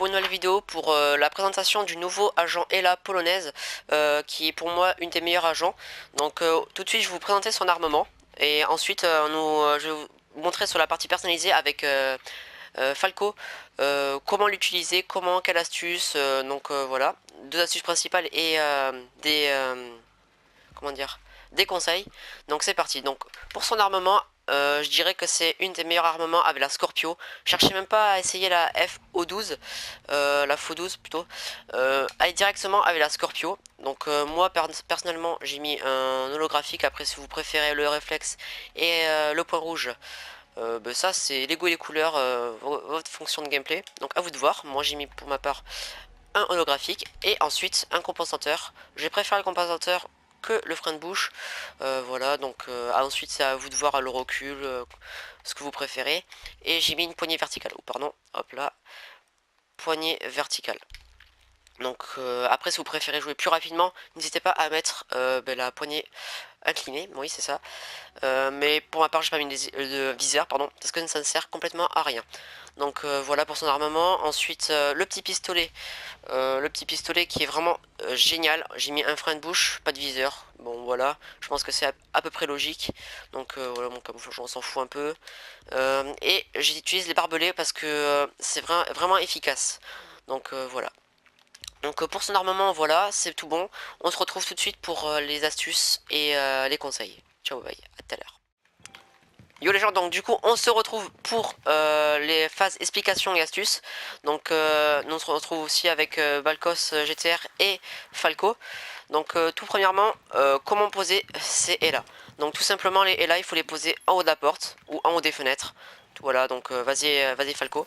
pour une nouvelle vidéo pour la présentation du nouveau agent Ela polonaise qui est pour moi une des meilleures agents. Donc tout de suite je vais vous présenter son armement et ensuite je vais vous montrer sur la partie personnalisée avec Falco comment l'utiliser, quelle astuce, voilà, deux astuces principales et comment dire, des conseils. Donc c'est parti. Donc pour son armement, je dirais que c'est une des meilleurs armements avec la Scorpio. Cherchez même pas à essayer la FO12, la FO12 plutôt. Allez directement avec la Scorpio. Donc moi personnellement j'ai mis un holographique. Après si vous préférez le réflexe et le point rouge, ça c'est les goûts et les couleurs, votre fonction de gameplay. Donc à vous de voir. Moi j'ai mis pour ma part un holographique et ensuite un compensateur. J'ai préféré le compensateur que le frein de bouche. Voilà, donc ensuite c'est à vous de voir le recul, ce que vous préférez. Et j'ai mis une poignée verticale. Oh, pardon, hop là, poignée verticale. Donc après si vous préférez jouer plus rapidement, n'hésitez pas à mettre la poignée inclinée, oui c'est ça. Mais pour ma part j'ai pas mis de viseur, pardon, parce que ça ne sert complètement à rien. Donc voilà pour son armement. Ensuite le petit pistolet. Le petit pistolet qui est vraiment génial. J'ai mis un frein de bouche, pas de viseur. Bon voilà, je pense que c'est à peu près logique. Donc voilà, mon camouflage on s'en fout un peu. Et j'utilise les barbelés parce que c'est vraiment efficace. Donc voilà. Donc pour son armement, voilà, c'est tout bon. On se retrouve tout de suite pour les astuces et les conseils. Ciao, bye, à tout à l'heure. Yo les gens, donc du coup on se retrouve pour les phases explications et astuces. Donc nous on se retrouve aussi avec Balkos GTR et Falco. Donc tout premièrement, comment poser ces ELA. Donc tout simplement les ELA il faut les poser en haut de la porte ou en haut des fenêtres. Voilà, donc vas-y Falco.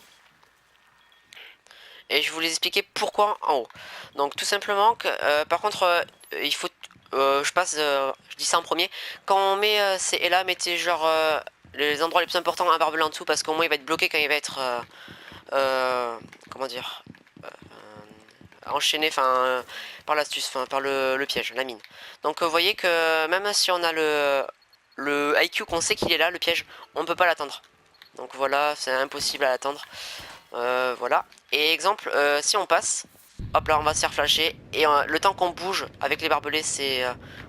Et je vais vous les expliquer pourquoi en haut. Donc tout simplement que par contre il faut je dis ça en premier. Quand on met ces ELA, mettez genre les endroits les plus importants un barbelé en dessous parce qu'au moins il va être bloqué quand il va être comment dire enchaîné par l'astuce, par le piège, la mine. Donc vous voyez que même si on a le IQ qu'on sait qu'il est là, le piège, on ne peut pas l'atteindre. Donc voilà, c'est impossible à l'atteindre. Voilà. Et exemple, si on passe, hop là, on va se faire flasher. Et le temps qu'on bouge avec les barbelés, c'est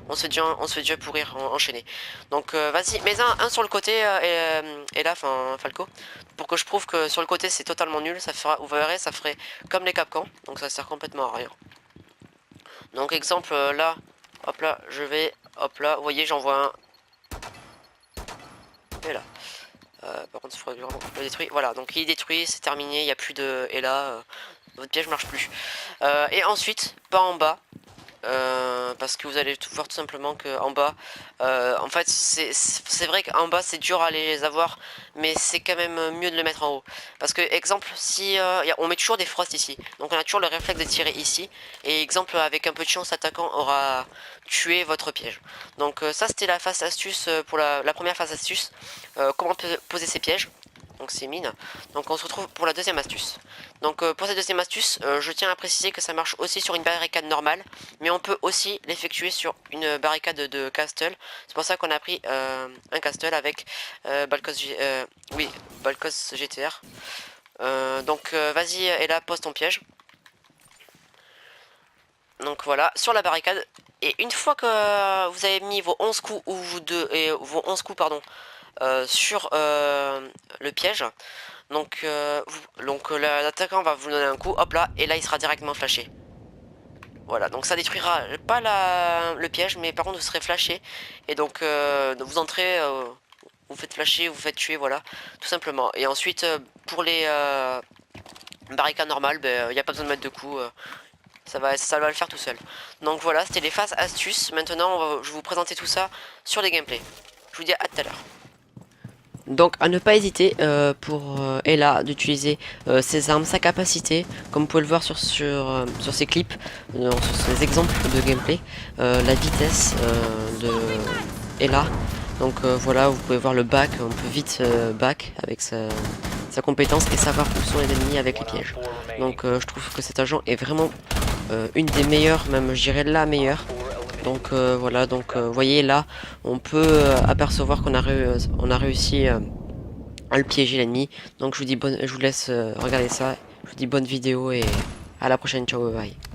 on se fait déjà pourrir, enchaîner. Donc vas-y, mets un sur le côté et là, enfin Falco, pour que je prouve que sur le côté c'est totalement nul. Ça fera, vous verrez, ça ferait comme les capcans. Donc ça sert complètement à rien. Donc exemple là, hop là, je vais, hop là, vous voyez, j'envoie un. Et là. Par contre, il faudrait vraiment le détruire. Voilà, donc il est détruit, c'est terminé, il n'y a plus de. Et là, votre piège marche plus. Et ensuite, pas en bas. Parce que vous allez voir tout simplement que en bas, en fait, c'est vrai qu'en bas c'est dur à les avoir, mais c'est quand même mieux de le mettre en haut. Parce que, exemple, si on met toujours des frosts ici, donc on a toujours le réflexe de tirer ici, et exemple, avec un peu de chance, l'attaquant aura tué votre piège. Donc, ça c'était la phase astuce pour la première phase astuce, comment poser ses pièges. Donc c'est mine. Donc on se retrouve pour la deuxième astuce. Donc pour cette deuxième astuce, je tiens à préciser que ça marche aussi sur une barricade normale, mais on peut aussi l'effectuer sur une barricade de castle. C'est pour ça qu'on a pris un castle avec Balkos GTR. Donc vas-y et là pose ton piège. Donc voilà, sur la barricade. Et une fois que vous avez mis vos 11 coups ou vos 11 coups pardon, sur le piège. Donc, l'attaquant va vous donner un coup, hop là, et là il sera directement flashé. Voilà, donc ça détruira pas le piège, mais par contre vous serez flashé. Et donc vous entrez, vous faites flasher, vous faites tuer, voilà, tout simplement. Et ensuite, pour les barricades normales, il n'y a pas besoin de mettre de coups. Ça va le faire tout seul. Donc voilà, c'était les phases astuces. Maintenant, je vais vous présenter tout ça sur les gameplays. Je vous dis à tout à l'heure. Donc à ne pas hésiter pour Ella d'utiliser ses armes, sa capacité, comme vous pouvez le voir sur ces clips, sur ces exemples de gameplay, la vitesse de Ella. Donc voilà, vous pouvez voir le back, on peut vite back avec sa compétence et savoir où sont les ennemis avec les pièges. Donc je trouve que cet agent est vraiment une des meilleures, même je dirais la meilleure. Donc voilà, donc vous voyez là, on peut apercevoir qu'on a réussi à le piéger l'ennemi. Donc je vous dis je vous laisse regarder ça Je vous dis bonne vidéo et à la prochaine, ciao, bye bye.